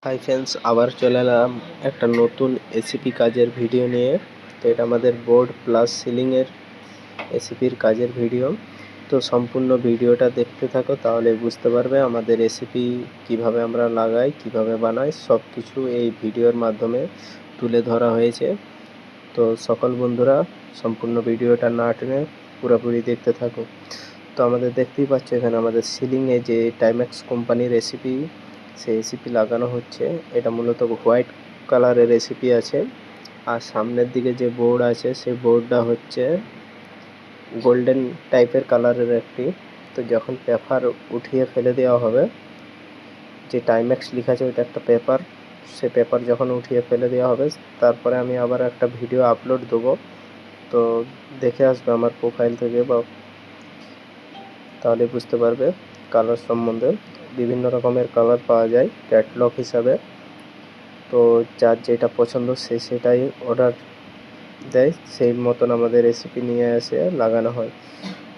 Hi friends, আবার চলে এলাম একটা নতুন এসিপি কাজের ভিডিও নিয়ে। তো এটা আমাদের বোর্ড প্লাস সিলিংয়ের এসিপির কাজের ভিডিও। তো সম্পূর্ণ ভিডিওটা দেখতে থাকো, তাহলে বুঝতে পারবে আমাদের এসিপি কিভাবে আমরা লাগাই, কিভাবে বানাই, সব কিছু এই ভিডিওর মাধ্যমে তুলে ধরা হয়েছে। তো সকল বন্ধুরা সম্পূর্ণ ভিডিওটা না টেনে পুরোপুরি দেখতে থাকো। তো আমাদের দেখতেই পাচ্ছ এখানে আমাদের সিলিংয়ে যে টাইম্যাক্স কোম্পানির রেসিপি, সেই রেসিপি লাগানো হচ্ছে। এটা মূলত হোয়াইট কালারের রেসিপি আছে, আর সামনের দিকে যে বোর্ড আছে সেই বোর্ডটা হচ্ছে গোল্ডেন টাইপের কালারের একটি। তো যখন পেপার উঠিয়ে ফেলে দেওয়া হবে, যে টাইম্যাক্স লেখা আছে ওইটা একটা পেপার, সে পেপার যখন উঠিয়ে ফেলে দেওয়া হবে, তারপরে আমি আবার একটা ভিডিও আপলোড দেবো। তো দেখে আসবে আমার প্রোফাইল থেকে, বা তাহলে বুঝতে পারবে কালার সম্বন্ধে। বিভিন্ন রকমের কালার পাওয়া যায় ক্যাটলগ হিসাবে। তো যার যেটা পছন্দ সে সেটাই অর্ডার দেয়, সেই মতন আমাদের রেসিপি নিয়ে এসে লাগানো হয়।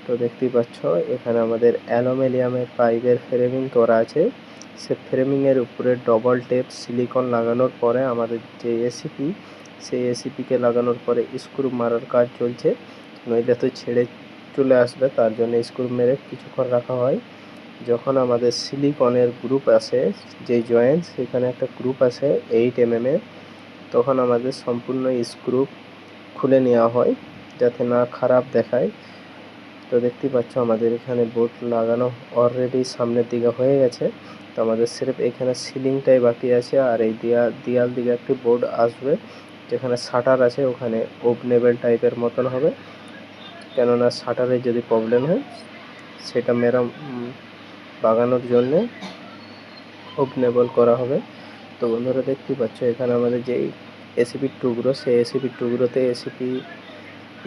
তো দেখতেই পাচ্ছ এখানে আমাদের অ্যালুমিনিয়ামের পাইপের ফ্রেমিং করা আছে। সে ফ্রেমিংয়ের উপরে ডবল টেপ সিলিকন লাগানোর পরে আমাদের যে এসিপি, সেই এসিপিকে লাগানোর পরে স্ক্রু মারার কাজ চলছে, নইলে তো ছেড়ে চলে আসবে। তার জন্য স্ক্রু মেরে কিছুক্ষণ রাখা হয়। যখন আমাদের সিলিকনের গ্রুপ আসে, যে জয়েন্ট, সেখানে একটা গ্রুপ আসে 8 mm এর, তখন আমাদের সম্পূর্ণ স্ক্রু খুলে নেওয়া হয় যাতে না খারাপ দেখায়। তো দেখতেই পাচ্ছ আমাদের এখানে বোর্ড লাগানো অলরেডি সামনের দিকে হয়ে গেছে। তো আমাদের সির্ফ এখানে সিলিংটাই বাকি আছে, আর এই দেয়াল দিকে একটি বোর্ড আসবে, যেখানে শাটার আছে ওখানে ওপনেবল টাইপের মতন হবে। কেননা শাটারে যদি প্রবলেম হয় সেটা বাগানোর জন্যে ওপনেবল করা হবে। তো বন্ধুরা দেখতেই পাচ্ছ এখানে আমাদের যেই এসিপির টুকরো, সেই এসিপির টুকরোতে এসিপি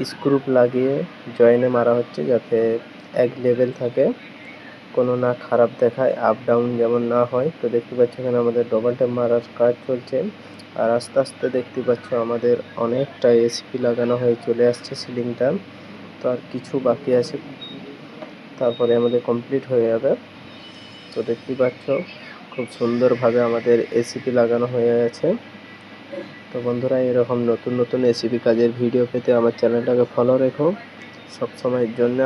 স্ক্রু লাগিয়ে জয়েনে মারা হচ্ছে, যাতে এক লেভেল থাকে, কোনো না খারাপ দেখায়, আপ ডাউন যেমন না হয়। তো দেখতে পাচ্ছ এখানে আমাদের ডবল ট্যাপ মারার কাজ চলছে, আর আস্তে আস্তে দেখতে পাচ্ছ আমাদের অনেকটা এসিপি লাগানো হয়ে চলে আসছে সিলিংটা। তো আর কিছু বাকি আছে, তারপরে আমাদের কমপ্লিট হয়ে যাবে। তো দেখতেই পাচ্ছ খুব সুন্দরভাবে আমাদের এসিপি লাগানো হয়ে গেছে। তো বন্ধুরা এরকম নতুন নতুন এসিপি কাজের ভিডিও পেতে আমার চ্যানেলটাকে ফলো রেখো সবসময়ের জন্য।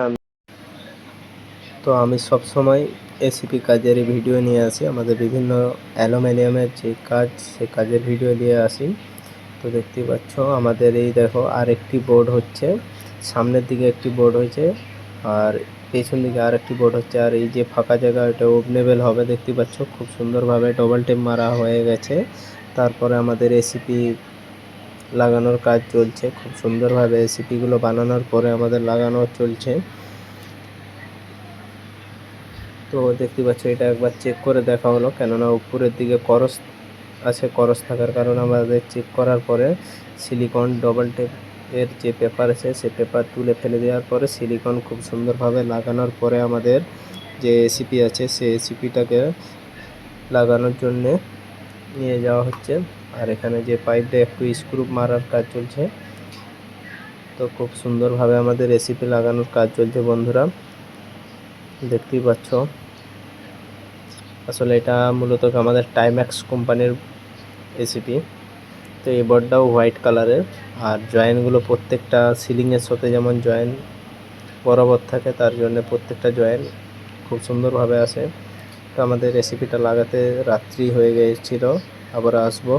আমি সবসময় এসিপি কাজের ভিডিও নিয়ে আসি, আমাদের বিভিন্ন অ্যালুমিনিয়ামের যে কাজ, সে কাজের ভিডিও নিয়ে আসি। তো দেখতেই পাচ্ছ আমাদের এই দেখো আরেকটি বোর্ড হচ্ছে, সামনের দিকে একটি বোর্ড হয়েছে আর পেছন দিকে আর একটি বোর্ড হচ্ছে, আর এই যে ফাঁকা জায়গা এটা ওপনেবল হবে। দেখতে পাচ্ছ খুব সুন্দরভাবে ডবল টেপ মারা হয়ে গেছে। তারপরে আমাদের এসিপি লাগানোর কাজ চলছে, খুব সুন্দরভাবে এসিপিগুলো বানানোর পরে আমাদের লাগানো চলছে। তো দেখতে পাচ্ছ এটা একবার চেক করে দেখা হলো, কেননা উপরের দিকে করস আছে, করস থাকার কারণে আমাদের চেক করার পরে সিলিকন ডবল টেপ এর যে পেপার আছে সে পেপার তুলে ফেলে দেওয়ার পরে সিলিকন খুব সুন্দরভাবে লাগানোর পরে আমাদের যে এসিপি আছে সেই এসিপিটাকে লাগানোর জন্যে নিয়ে যাওয়া হচ্ছে। আর এখানে যে পাইপটা একটু স্ক্রু মারার কাজ চলছে। তো খুব সুন্দরভাবে আমাদের এসিপি লাগানোর কাজ চলছে বন্ধুরা, দেখতেই পাচ্ছ। আসলে এটা মূলত আমাদের টাইম্যাক্স কোম্পানির এসিপি। তো এই বোর্ডটাও হোয়াইট কালারের, আর জয়েন্টগুলো প্রত্যেকটা সিলিংয়ের সাথে যেমন জয়েন্ট বরাবর থাকে, তার জন্য প্রত্যেকটা জয়েন্ট খুব সুন্দরভাবে আসে। তো আমাদের রেসিপিটা লাগাতে রাত্রি হয়ে গিয়েছিল, আবার আসবো।